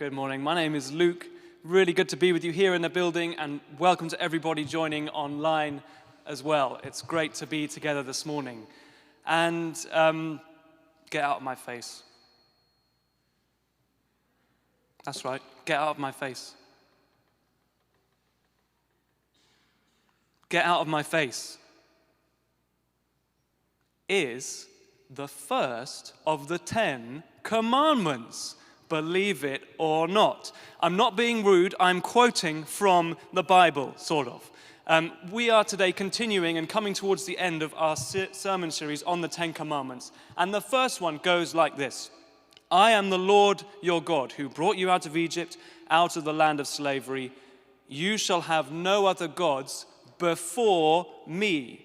Good morning. My name is Luke. Really good to be with you here in the building, and welcome to everybody joining online as well. It's great to be together this morning. And get out of my face. That's right. Get out of my face. Get out of my face is the first of the 10 commandments. Believe it or not. I'm not being rude. I'm quoting from the Bible, sort of. We are today continuing and coming towards the end of our sermon series on the 10 commandments. And the first one goes like this. I am the Lord your God who brought you out of Egypt, out of the land of slavery. You shall have no other gods before me.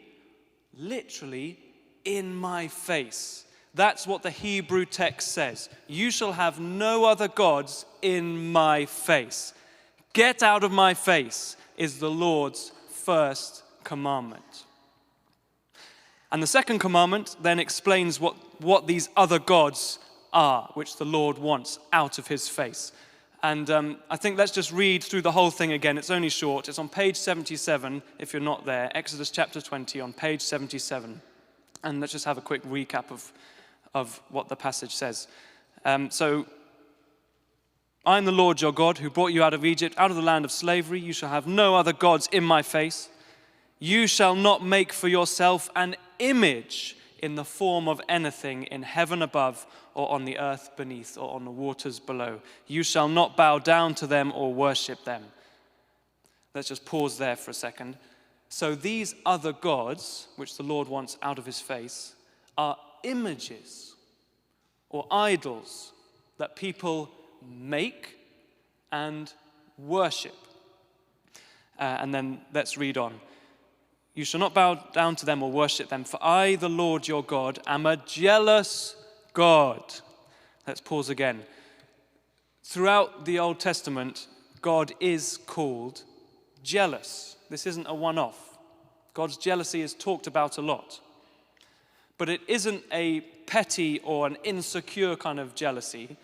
Literally, in my face. That's what the Hebrew text says. You shall have no other gods in my face. Get out of my face is the Lord's first commandment. And the second commandment then explains what these other gods are, which the Lord wants out of his face. And I think let's just read through the whole thing again. It's only short. It's on page 77, if you're not there. Exodus chapter 20 on page 77. And let's just have a quick recap of what the passage says. So, I am the Lord your God who brought you out of Egypt, out of the land of slavery. You shall have no other gods in my face. You shall not make for yourself an image in the form of anything in heaven above or on the earth beneath or on the waters below. You shall not bow down to them or worship them. Let's just pause there for a second. So these other gods, which the Lord wants out of his face, are images or idols that people make and worship. And then let's read on. You shall not bow down to them or worship them, for I, the Lord your God, am a jealous God. Let's pause again. Throughout the Old Testament, God is called jealous. This isn't a one-off. God's jealousy is talked about a lot. But it isn't a petty or an insecure kind of jealousy.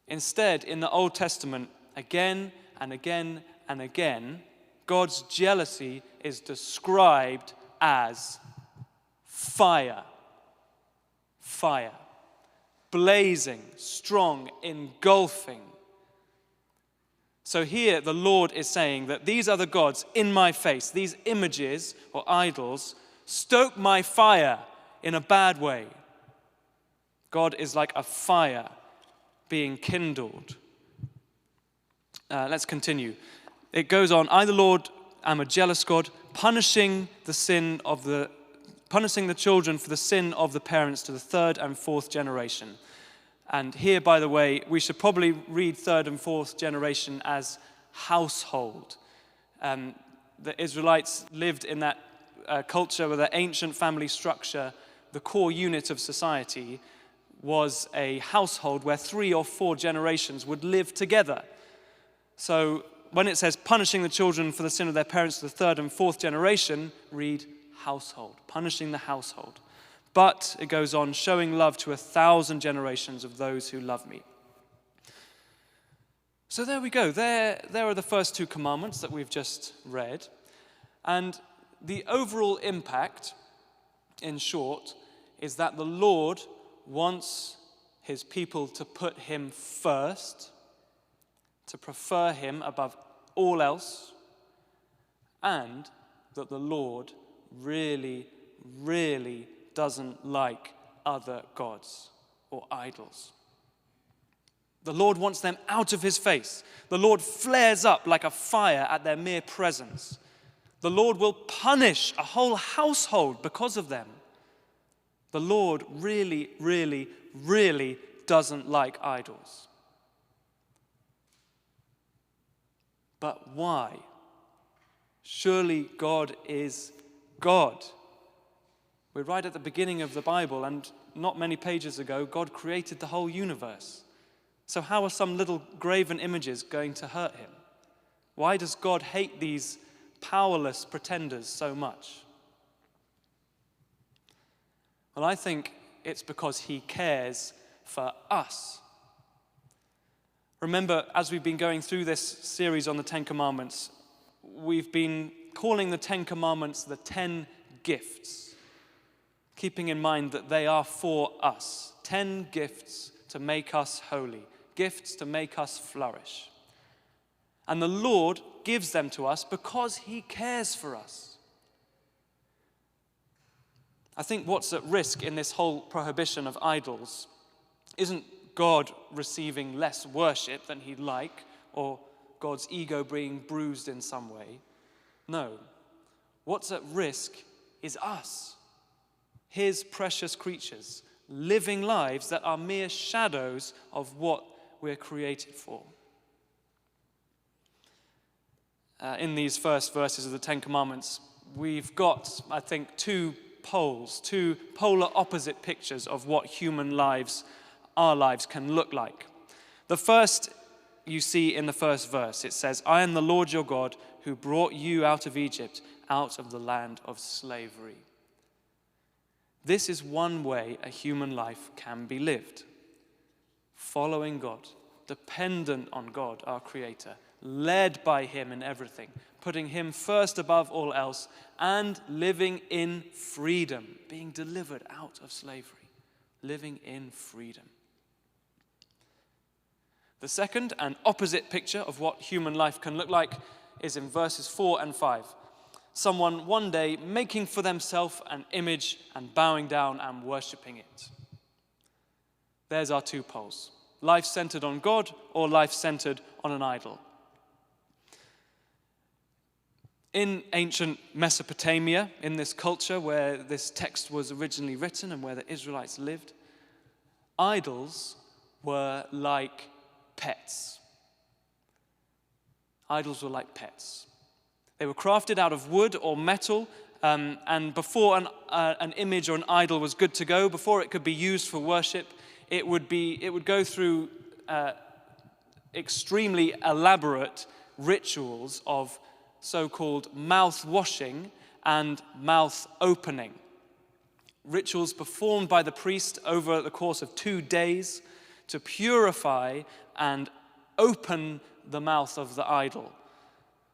Instead, in the Old Testament, again and again and again, God's jealousy is described as fire. Fire. Blazing, strong, engulfing. So here the Lord is saying that these other gods in my face, these images or idols, stoke my fire in a bad way. God is like a fire being kindled. Let's continue. It goes on, I the Lord am a jealous God, punishing the children for the sin of the parents to the third and fourth generation. And here, by the way, we should probably read third and fourth generation as household. The Israelites lived in that culture with an ancient family structure. The core unit of society was a household where 3 or 4 generations would live together. So when it says punishing the children for the sin of their parents to the third and fourth generation, read household, punishing the household. But it goes on, showing love to 1,000 generations of those who love me. So there we go. There are the first 2 commandments that we've just read. And the overall impact, in short, is that the Lord wants his people to put him first, to prefer him above all else, and that the Lord really, really doesn't like other gods or idols. The Lord wants them out of his face. The Lord flares up like a fire at their mere presence. The Lord will punish a whole household because of them. The Lord really, really, really doesn't like idols. But why? Surely God is God. We're right at the beginning of the Bible, and not many pages ago, God created the whole universe. So how are some little graven images going to hurt him? Why does God hate these powerless pretenders so much? Well, I think it's because he cares for us. Remember, as we've been going through this series on the Ten Commandments, we've been calling the Ten Commandments the 10 gifts, keeping in mind that they are for us. 10 gifts to make us holy, gifts to make us flourish. And the Lord gives them to us because he cares for us. I think what's at risk in this whole prohibition of idols isn't God receiving less worship than he'd like, or God's ego being bruised in some way. No. What's at risk is us, his precious creatures, living lives that are mere shadows of what we're created for. In these first verses of the Ten Commandments, we've got, I think, two polar opposite pictures of what human lives, our lives, can look like. The first you see in the first verse. It says, "I am the Lord your God who brought you out of Egypt, out of the land of slavery." This is one way a human life can be lived. Following God, dependent on God, our Creator, led by him in everything, putting him first above all else, and living in freedom, being delivered out of slavery, living in freedom. The second and opposite picture of what human life can look like is in verses 4 and 5. Someone one day making for themselves an image and bowing down and worshipping it. There's our two poles. Life centered on God or life centered on an idol. In ancient Mesopotamia, in this culture where this text was originally written and where the Israelites lived, idols were like pets. Idols were like pets. They were crafted out of wood or metal, and before an image or an idol was good to go, before it could be used for worship, it would go through extremely elaborate rituals of so-called mouth washing and mouth opening. Rituals performed by the priest over the course of 2 days to purify and open the mouth of the idol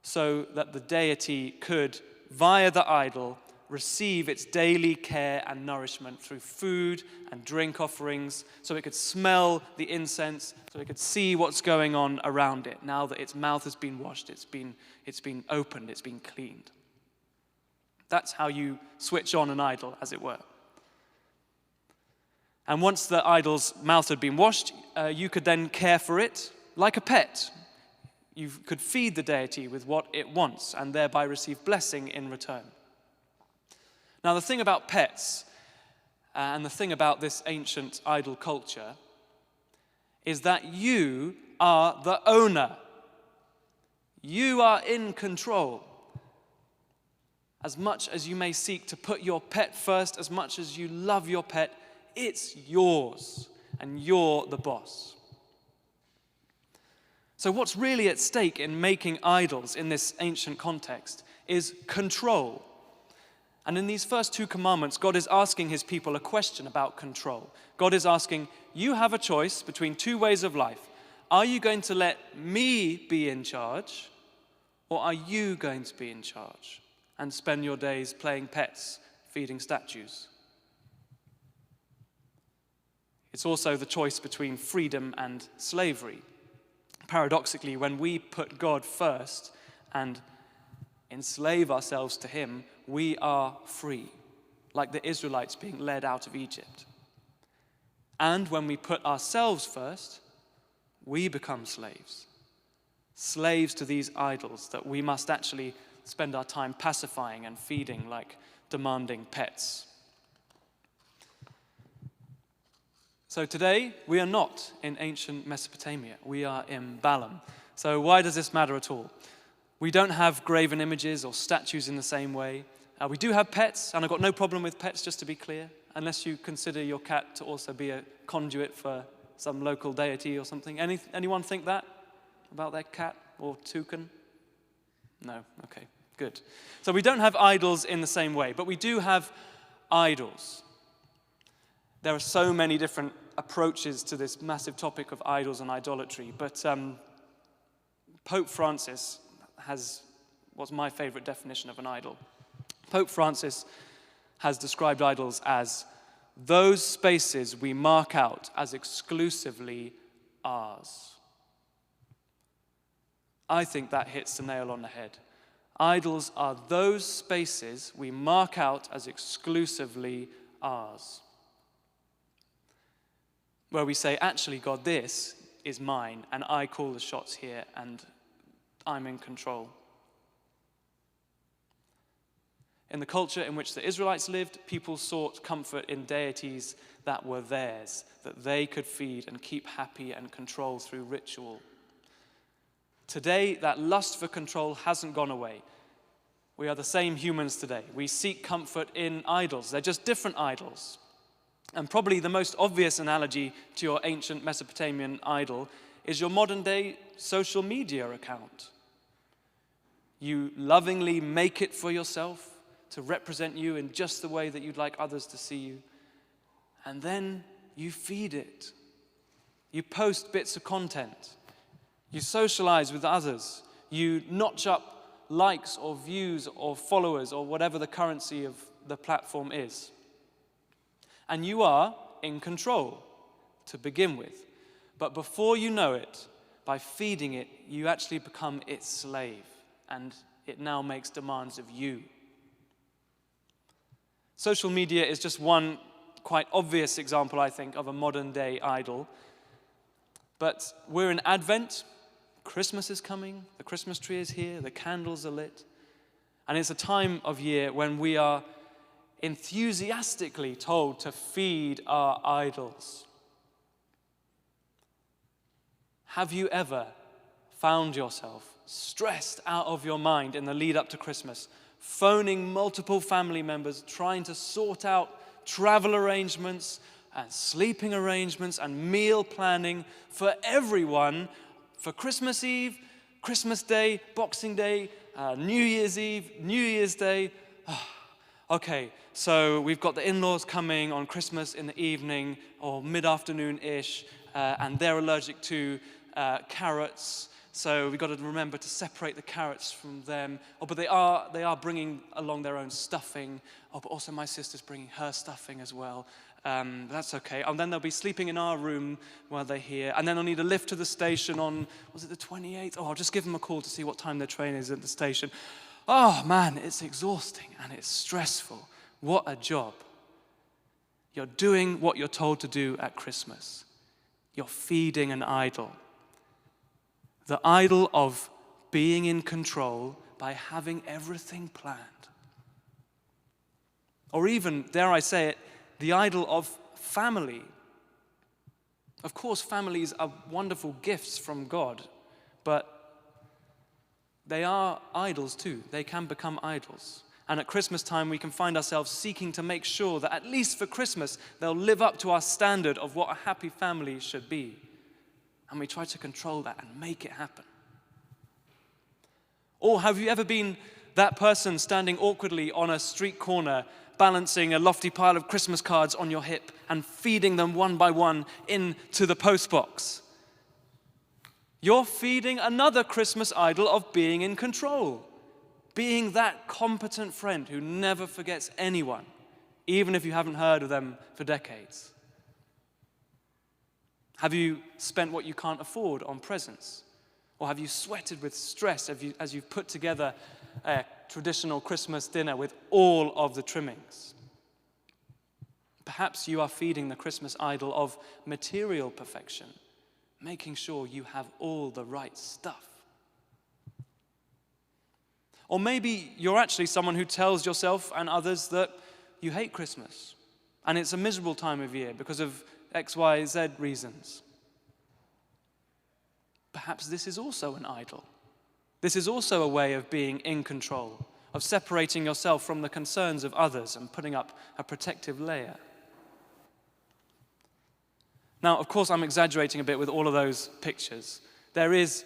so that the deity could, via the idol, receive its daily care and nourishment through food and drink offerings, so it could smell the incense, so it could see what's going on around it. Now that its mouth has been washed, it's been opened, it's been cleaned. That's how you switch on an idol, as it were. And once the idol's mouth had been washed, you could then care for it like a pet. You could feed the deity with what it wants and thereby receive blessing in return. Now, the thing about pets and the thing about this ancient idol culture is that you are the owner. You are in control. As much as you may seek to put your pet first, as much as you love your pet, it's yours, and you're the boss. So what's really at stake in making idols in this ancient context is control. And in these first two commandments, God is asking his people a question about control. God is asking, you have a choice between two ways of life. Are you going to let me be in charge, or are you going to be in charge and spend your days playing pets, feeding statues? It's also the choice between freedom and slavery. Paradoxically, when we put God first and enslave ourselves to him, we are free, like the Israelites being led out of Egypt. And when we put ourselves first, we become slaves. Slaves to these idols that we must actually spend our time pacifying and feeding like demanding pets. So today, we are not in ancient Mesopotamia. We are in Balham. So why does this matter at all? We don't have graven images or statues in the same way. We do have pets, and I've got no problem with pets, just to be clear, unless you consider your cat to also be a conduit for some local deity or something. Anyone think that about their cat or toucan? No? Okay, good. So we don't have idols in the same way, but we do have idols. There are so many different approaches to this massive topic of idols and idolatry, but Pope Francis has what's my favorite definition of an idol. Pope Francis has described idols as those spaces we mark out as exclusively ours. I think that hits the nail on the head. Idols are those spaces we mark out as exclusively ours. Where we say, actually, God, this is mine, and I call the shots here, and I'm in control. In the culture in which the Israelites lived, people sought comfort in deities that were theirs, that they could feed and keep happy and control through ritual. Today, that lust for control hasn't gone away. We are the same humans today. We seek comfort in idols. They're just different idols. And probably the most obvious analogy to your ancient Mesopotamian idol is your modern-day social media account. You lovingly make it for yourself to represent you in just the way that you'd like others to see you. And then you feed it. You post bits of content. You socialize with others. You notch up likes or views or followers or whatever the currency of the platform is. And you are in control to begin with. But before you know it, by feeding it, you actually become its slave. And it now makes demands of you. Social media is just one quite obvious example, I think, of a modern-day idol. But we're in Advent. Christmas is coming. The Christmas tree is here. The candles are lit. And it's a time of year when we are enthusiastically told to feed our idols. Have you ever found yourself stressed out of your mind in the lead up to Christmas, phoning multiple family members, trying to sort out travel arrangements and sleeping arrangements and meal planning for everyone for Christmas Eve, Christmas Day, Boxing Day, New Year's Eve, New Year's Day? Okay, so we've got the in-laws coming on Christmas in the evening or mid-afternoon-ish, and they're allergic to carrots. So we've got to remember to separate the carrots from them. Oh, but they are bringing along their own stuffing. Oh, but also my sister's bringing her stuffing as well. That's okay. And then they'll be sleeping in our room while they're here. And then they'll need a lift to the station on, was it the 28th? Oh, I'll just give them a call to see what time their train is at the station. Oh, man, it's exhausting and it's stressful. What a job. You're doing what you're told to do at Christmas. You're feeding an idol. The idol of being in control by having everything planned. Or even, dare I say it, the idol of family. Of course, families are wonderful gifts from God, but they are idols too. They can become idols. And at Christmas time, we can find ourselves seeking to make sure that at least for Christmas, they'll live up to our standard of what a happy family should be. And we try to control that and make it happen. Or have you ever been that person standing awkwardly on a street corner, balancing a lofty pile of Christmas cards on your hip and feeding them one by one into the postbox? You're feeding another Christmas idol of being in control. Being that competent friend who never forgets anyone, even if you haven't heard of them for decades. Have you spent what you can't afford on presents? Or have you sweated with stress as you've put together a traditional Christmas dinner with all of the trimmings? Perhaps you are feeding the Christmas idol of material perfection, making sure you have all the right stuff. Or maybe you're actually someone who tells yourself and others that you hate Christmas and it's a miserable time of year because of X, Y, Z reasons. Perhaps this is also an idol. This is also a way of being in control, of separating yourself from the concerns of others and putting up a protective layer. Now, of course, I'm exaggerating a bit with all of those pictures. There is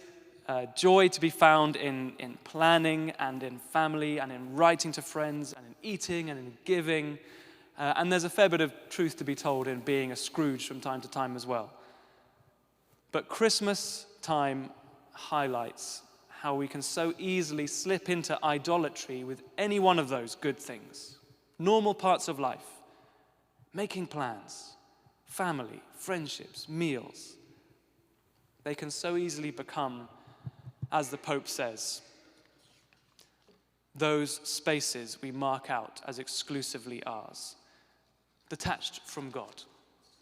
joy to be found in planning and in family and in writing to friends and in eating and in giving. And there's a fair bit of truth to be told in being a Scrooge from time to time as well. But Christmas time highlights how we can so easily slip into idolatry with any one of those good things. Normal parts of life, making plans, family, friendships, meals. They can so easily become, as the Pope says, those spaces we mark out as exclusively ours, detached from God,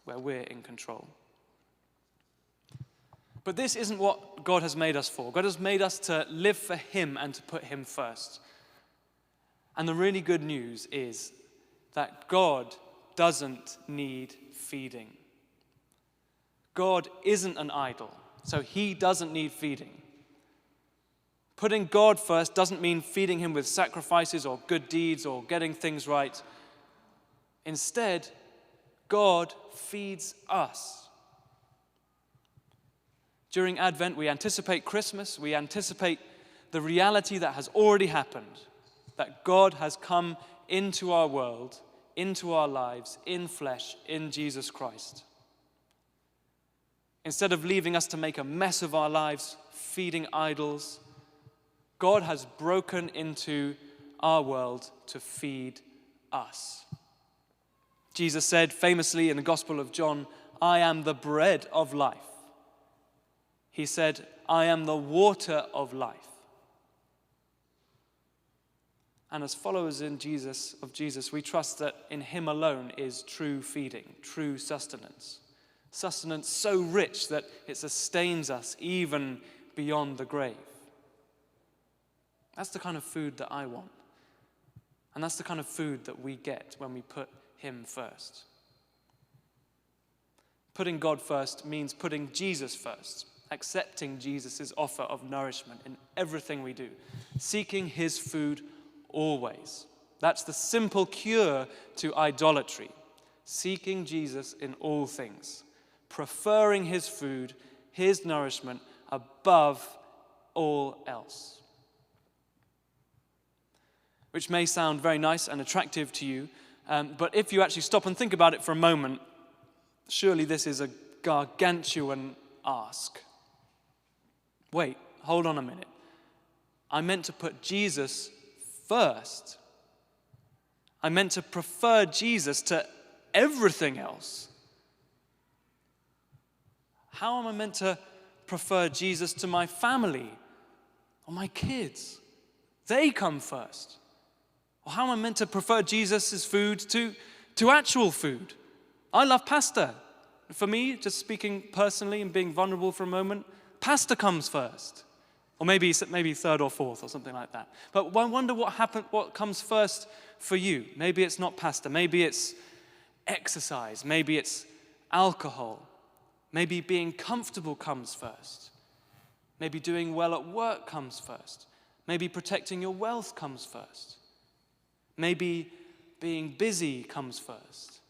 where we're in control. But this isn't what God has made us for. God has made us to live for Him and to put Him first. And the really good news is that God doesn't need feeding. God isn't an idol, so He doesn't need feeding. Putting God first doesn't mean feeding Him with sacrifices or good deeds or getting things right. Instead, God feeds us. During Advent, we anticipate Christmas. We anticipate the reality that has already happened, that God has come into our world, into our lives, in flesh, in Jesus Christ. Instead of leaving us to make a mess of our lives, feeding idols, God has broken into our world to feed us. Jesus said famously in the Gospel of John, "I am the bread of life." He said, "I am the water of life." And as followers of Jesus, we trust that in Him alone is true feeding, true sustenance. Sustenance so rich that it sustains us even beyond the grave. That's the kind of food that I want. And that's the kind of food that we get when we put Him first. Putting God first means putting Jesus first, accepting Jesus' offer of nourishment in everything we do, seeking His food always. That's the simple cure to idolatry, seeking Jesus in all things, preferring His food, His nourishment above all else. Which may sound very nice and attractive to you, but if you actually stop and think about it for a moment, surely this is a gargantuan ask. Wait, hold on a minute. I meant to put Jesus first. I meant to prefer Jesus to everything else. How am I meant to prefer Jesus to my family or my kids? They come first. Or how am I meant to prefer Jesus' food to actual food? I love pasta. For me, just speaking personally and being vulnerable for a moment, pasta comes first. Or maybe third or fourth or something like that. But I wonder what comes first for you. Maybe it's not pasta. Maybe it's exercise. Maybe it's alcohol. Maybe being comfortable comes first. Maybe doing well at work comes first. Maybe protecting your wealth comes first. Maybe being busy comes first.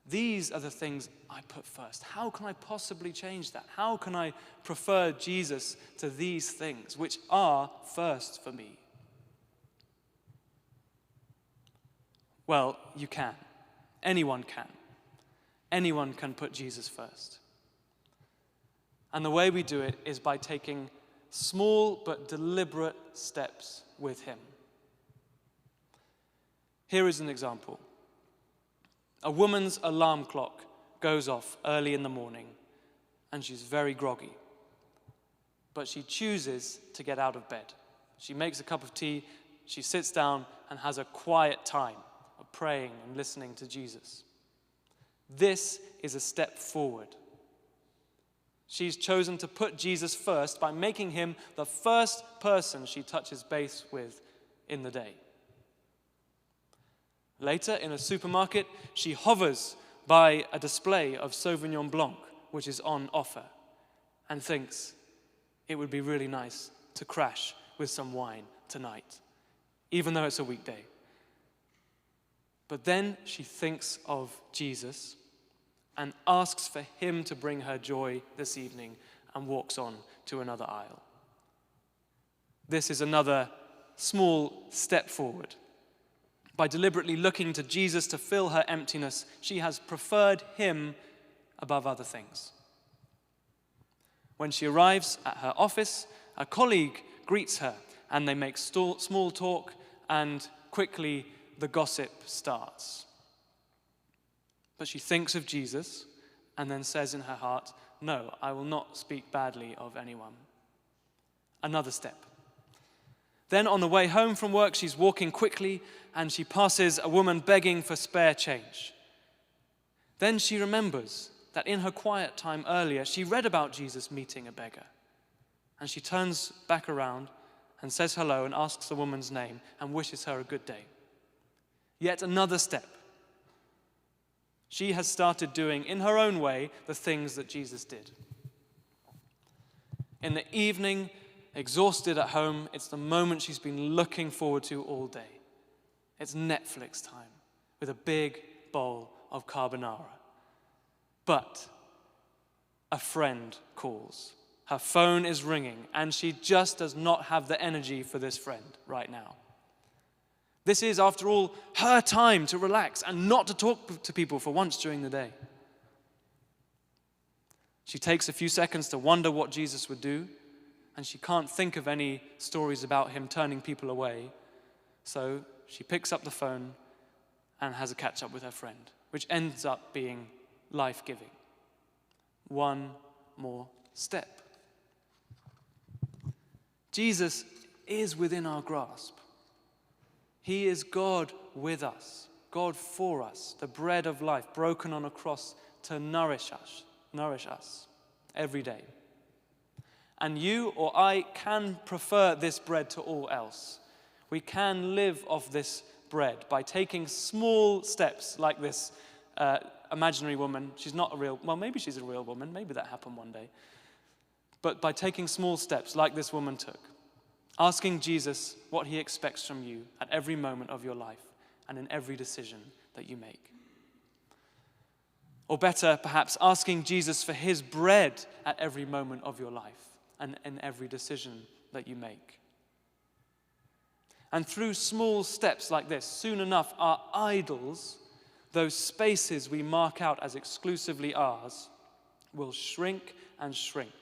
These are the things I put first. How can I possibly change that? How can I prefer Jesus to these things, which are first for me? Well, you can. Anyone can. Anyone can put Jesus first. And the way we do it is by taking small but deliberate steps with Him. Here is an example. A woman's alarm clock goes off early in the morning, and she's very groggy. But she chooses to get out of bed. She makes a cup of tea, she sits down and has a quiet time of praying and listening to Jesus. This is a step forward. She's chosen to put Jesus first by making Him the first person she touches base with in the day. Later, in a supermarket, she hovers by a display of Sauvignon Blanc, which is on offer, and thinks it would be really nice to crash with some wine tonight, even though it's a weekday. But then she thinks of Jesus and asks for Him to bring her joy this evening and walks on to another aisle. This is another small step forward. By deliberately looking to Jesus to fill her emptiness, she has preferred him above other things. When she arrives at her office, a colleague greets her, and they make small talk, and quickly the gossip starts. But she thinks of Jesus and then says in her heart, "No, I will not speak badly of anyone." Another step. Then on the way home from work, she's walking quickly and she passes a woman begging for spare change. Then she remembers that in her quiet time earlier, she read about Jesus meeting a beggar. And she turns back around and says hello and asks the woman's name and wishes her a good day. Yet another step. She has started doing, in her own way, the things that Jesus did. In the evening, exhausted at home, it's the moment she's been looking forward to all day. It's Netflix time with a big bowl of carbonara. But a friend calls. Her phone is ringing, and she just does not have the energy for this friend right now. This is, after all, her time to relax and not to talk to people for once during the day. She takes a few seconds to wonder what Jesus would do, and she can't think of any stories about him turning people away. So she picks up the phone and has a catch-up with her friend, which ends up being life-giving. One more step. Jesus is within our grasp. He is God with us, God for us, the bread of life broken on a cross to nourish us every day. And you or I can prefer this bread to all else. We can live off this bread by taking small steps like this imaginary woman. She's not a real, well, maybe she's a real woman. Maybe that happened one day. But by taking small steps like this woman took, asking Jesus what he expects from you at every moment of your life and in every decision that you make. Or better, perhaps, asking Jesus for his bread at every moment of your life and in every decision that you make. And through small steps like this, soon enough, our idols, those spaces we mark out as exclusively ours, will shrink and shrink.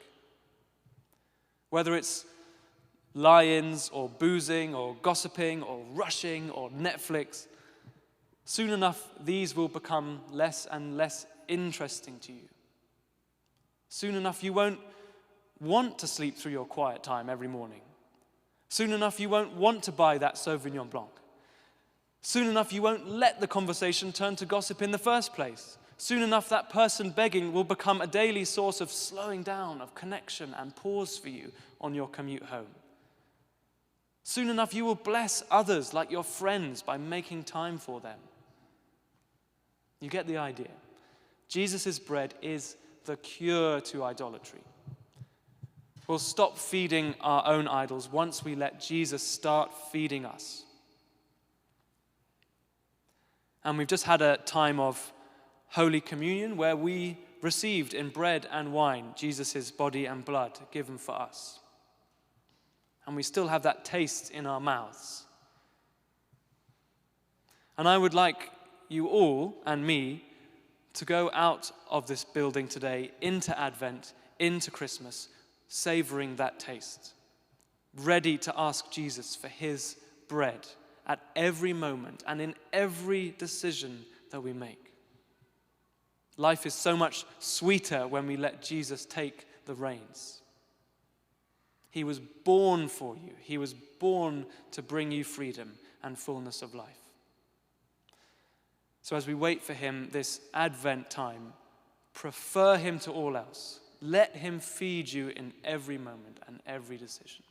Whether it's lie-ins or boozing or gossiping or rushing or Netflix, soon enough these will become less and less interesting to you. Soon enough you won't want to sleep through your quiet time every morning. Soon enough you won't want to buy that Sauvignon Blanc. Soon enough you won't let the conversation turn to gossip in the first place. Soon enough that person begging will become a daily source of slowing down, of connection and pause for you on your commute home. Soon enough you will bless others like your friends by making time for them. You get the idea. Jesus' bread is the cure to idolatry. We'll stop feeding our own idols once we let Jesus start feeding us. And we've just had a time of Holy Communion where we received in bread and wine Jesus' body and blood given for us. And we still have that taste in our mouths. And I would like you all and me to go out of this building today into Advent, into Christmas, savoring that taste, ready to ask Jesus for his bread at every moment and in every decision that we make. Life is so much sweeter when we let Jesus take the reins. He was born for you. He was born to bring you freedom and fullness of life. So as we wait for him this Advent time, prefer him to all else. Let him feed you in every moment and every decision.